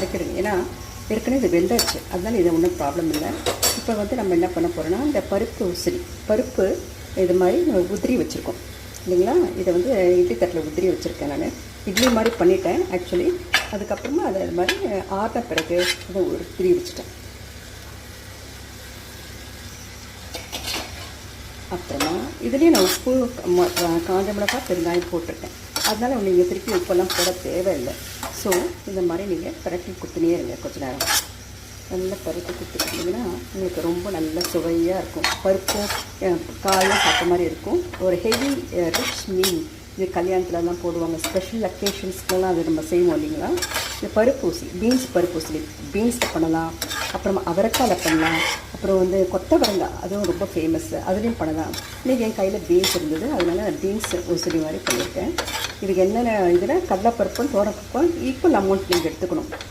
வதக்கிடுங்க. ஏன்னா ஏற்கனவே இது வெந்தாச்சு, அதனால் இது ஒன்றும் ப்ராப்ளம் இல்லை. இப்போ வந்து நம்ம என்ன பண்ண போகிறோன்னா, இந்த பருப்பு இது மாதிரி நம்ம உதிரி வச்சுருக்கோம் இல்லைங்களா. இதை வந்து இட்லி தட்டில் உதிரி வச்சுருக்கேன். நான் இட்லி மாதிரி பண்ணிட்டேன் ஆக்சுவலி. அதுக்கப்புறமா அதை இது மாதிரி ஆறின பிறகு அதை உதிரி வச்சுட்டேன். அப்புறமா இதுலேயும் நான் உப்பு, காஞ்ச மிளகாய், பெருங்காயம் போட்டிருக்கேன். அதனால் நீங்கள் திருப்பி உப்பெல்லாம் போட தேவையில்லை. ஸோ இந்த மாதிரி நீங்கள் பரட்டி கொடுத்துனே இருங்க. கொஞ்சம் நேரம் நல்லா பருப்பு கொடுத்துட்டிங்கன்னா உங்களுக்கு ரொம்ப நல்ல சுவையாக இருக்கும். பருப்பும் காயும் சாப்பிட்ட மாதிரி இருக்கும். ஒரு ஹெவி ரிச் மீல் இது கல்யாணத்துலலாம் போடுவாங்க, ஸ்பெஷல் அக்கேஷன்ஸ்க்கெல்லாம் அது நம்ம செய்வோம் இல்லைங்களா. இந்த பருப்பூசி, பருப்பூசி பீன்ஸில் பண்ணலாம், அப்புறமா அவரைக்காயில் பண்ணலாம், அப்புறம் வந்து கொத்தவரங்காய் அதுவும் ரொம்ப ஃபேமஸ்ஸு, அதுலேயும் பண்ணலாம். இன்றைக்கி என் கையில் பீன்ஸ் இருந்தது, அதனால் நான் பீன்ஸ் ஊசரி மாதிரி பண்ணியிருக்கேன். இதுக்கு என்னென்ன இதில் கடலைப்பருப்பும் தோரப்பருப்பும் ஈக்குவல் அமௌண்ட் நீங்கள் எடுத்துக்கணும்.